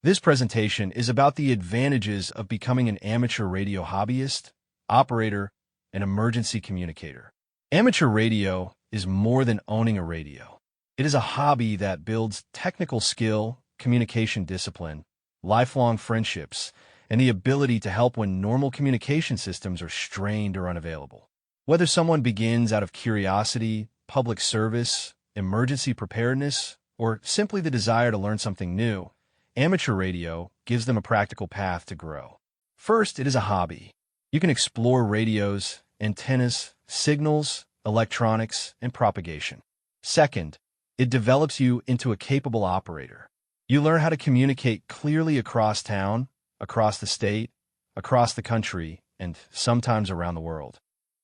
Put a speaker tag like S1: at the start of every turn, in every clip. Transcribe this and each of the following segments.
S1: This presentation is about the advantages of becoming an amateur radio hobbyist, operator, and emergency communicator. Amateur radio is more than owning a radio. It is a hobby that builds technical skill, communication discipline, lifelong friendships, and the ability to help when normal communication systems are strained or unavailable. Whether someone begins out of curiosity, public service, emergency preparedness, or simply the desire to learn something new, amateur radio gives them a practical path to grow. First, it is a hobby. You can explore radios, antennas, signals, electronics, and propagation. Second, it develops you into a capable operator. You learn how to communicate clearly across town, across the state, across the country, and sometimes around the world.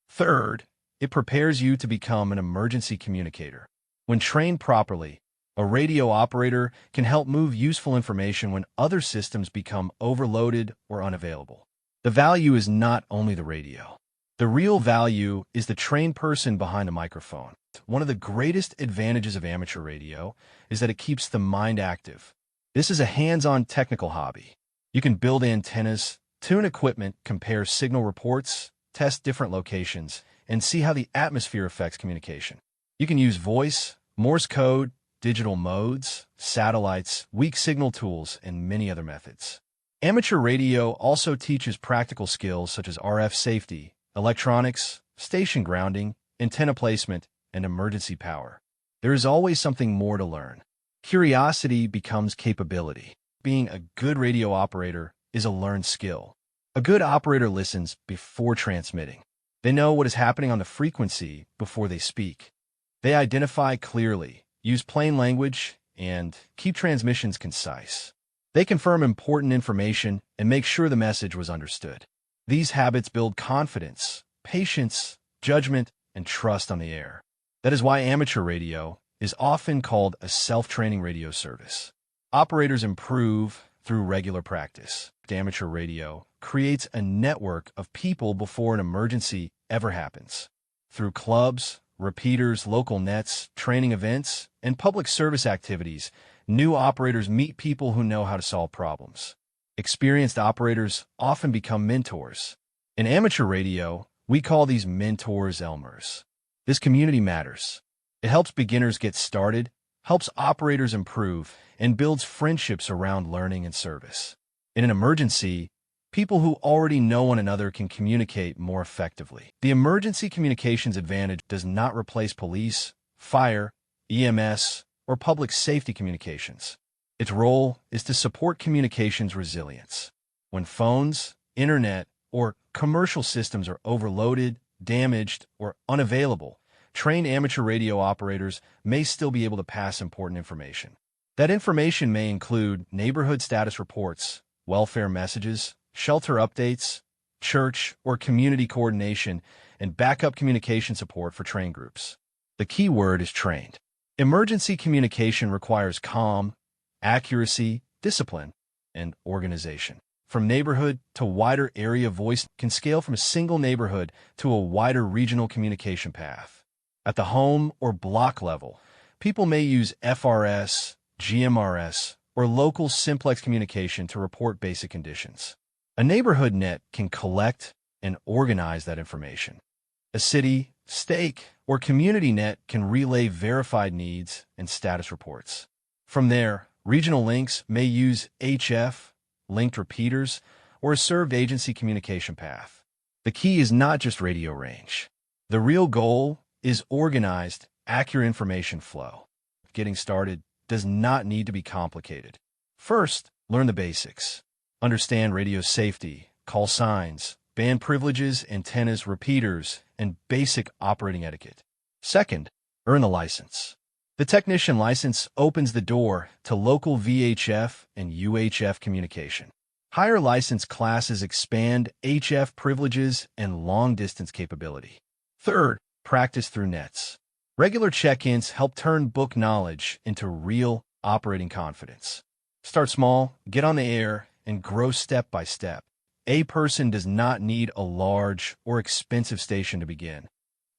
S1: Third, it prepares you to become an emergency communicator. When trained properly, a radio operator can help move useful information when other systems become overloaded or unavailable. The value is not only the radio. The real value is the trained person behind a microphone. One of the greatest advantages of amateur radio is that it keeps the mind active. This is a hands-on technical hobby. You can build antennas, tune equipment, compare signal reports, test different locations, and see how the atmosphere affects communication. You can use voice, Morse code, digital modes, satellites, weak signal tools, and many other methods. Amateur radio also teaches practical skills such as RF safety, electronics, station grounding, antenna placement, and emergency power. There is always something more to learn. Curiosity becomes capability. Being a good radio operator is a learned skill. A good operator listens before transmitting. They know what is happening on the frequency before they speak. They identify clearly, use plain language, and keep transmissions concise. They confirm important information and make sure the message was understood. These habits build confidence, patience, judgment, and trust on the air. That is why amateur radio is often called a self-training radio service. Operators improve through regular practice. Amateur radio creates a network of people before an emergency ever happens. Through clubs, repeaters, local nets, training events, and public service activities, new operators meet people who know how to solve problems. Experienced operators often become mentors. In amateur radio, we call these mentors Elmers. This community matters. It helps beginners get started, helps operators improve, and builds friendships around learning and service. In an emergency, people who already know one another can communicate more effectively. The emergency communications advantage does not replace police, fire, EMS, or public safety communications. Its role is to support communications resilience. When phones, internet, or commercial systems are overloaded, damaged, or unavailable, trained amateur radio operators may still be able to pass important information. That information may include neighborhood status reports, welfare messages, shelter updates, church or community coordination, and backup communication support for trained groups. The key word is trained. Emergency communication requires calm, accuracy, discipline, and organization. From neighborhood to wider area, voice can scale from a single neighborhood to a wider regional communication path. At the home or block level, people may use FRS, GMRS, or local simplex communication to report basic conditions. A neighborhood net can collect and organize that information. A city, stake, or community net can relay verified needs and status reports. From there, regional links may use HF, linked repeaters, or a served agency communication path. The key is not just radio range. The real goal is organized, accurate information flow. Getting started does not need to be complicated. First, learn the basics. Understand radio safety, call signs, band privileges, antennas, repeaters, and basic operating etiquette. Second, earn the license. The technician license opens the door to local VHF and UHF communication. Higher license classes expand HF privileges and long-distance capability. Third, practice through nets. Regular check-ins help turn book knowledge into real operating confidence. Start small, get on the air, and grow step by step. A person does not need a large or expensive station to begin.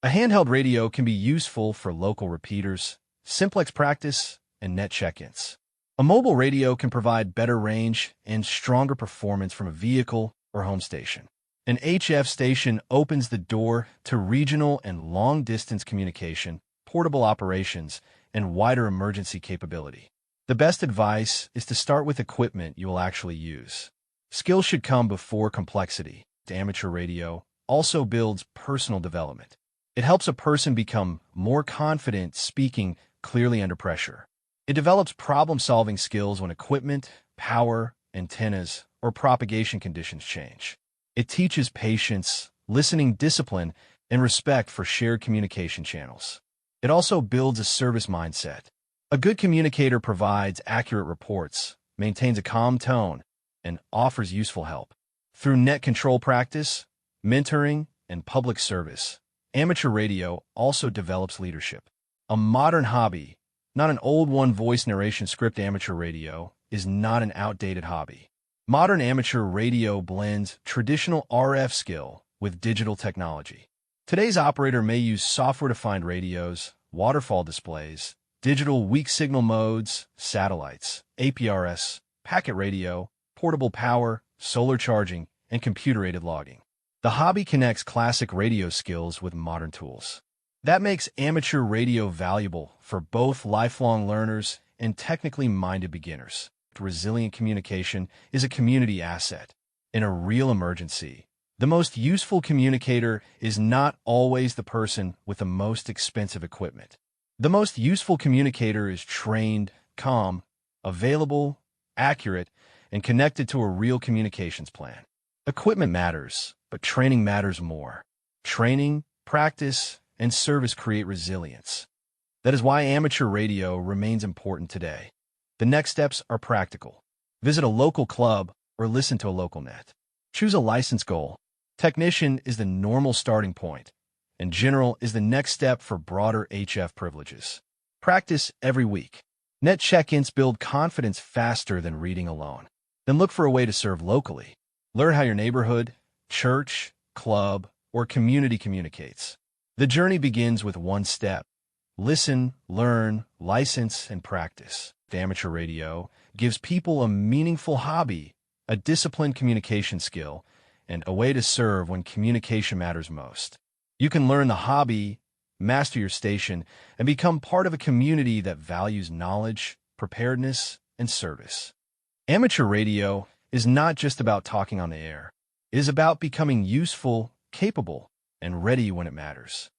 S1: A handheld radio can be useful for local repeaters, simplex practice, and net check-ins. A mobile radio can provide better range and stronger performance from a vehicle or home station. An HF station opens the door to regional and long-distance communication, portable operations, and wider emergency capability. The best advice is to start with equipment you will actually use. Skill should come before complexity. Amateur radio also builds personal development. It helps a person become more confident speaking clearly under pressure. It develops problem-solving skills when equipment, power, antennas, or propagation conditions change. It teaches patience, listening discipline, and respect for shared communication channels. It also builds a service mindset. A good communicator provides accurate reports, maintains a calm tone, and offers useful help. Through net control practice, mentoring, and public service, amateur radio also develops leadership. A modern hobby, not an old one-voice narration script. Amateur radio is not an outdated hobby. Modern amateur radio blends traditional RF skill with digital technology. Today's operator may use software-defined radios, waterfall displays, digital weak signal modes, satellites, APRS, packet radio, portable power, solar charging, and computer-aided logging. The hobby connects classic radio skills with modern tools. That makes amateur radio valuable for both lifelong learners and technically minded beginners. Resilient communication is a community asset. In a real emergency, the most useful communicator is not always the person with the most expensive equipment. The most useful communicator is trained, calm, available, accurate, and connected to a real communications plan. Equipment matters, but training matters more. Training, practice, and service create resilience. That is why amateur radio remains important today. The next steps are practical. Visit a local club or listen to a local net. Choose a license goal. Technician is the normal starting point, and general is the next step for broader HF privileges. Practice every week. Net check-ins build confidence faster than reading alone. Then look for a way to serve locally. Learn how your neighborhood, church, club, or community communicates. The journey begins with one step. Listen, learn, license, and practice. Amateur radio gives people a meaningful hobby, a disciplined communication skill, and a way to serve when communication matters most. You can learn the hobby, master your station, and become part of a community that values knowledge, preparedness, and service. Amateur radio is not just about talking on the air. It is about becoming useful, capable, and ready when it matters.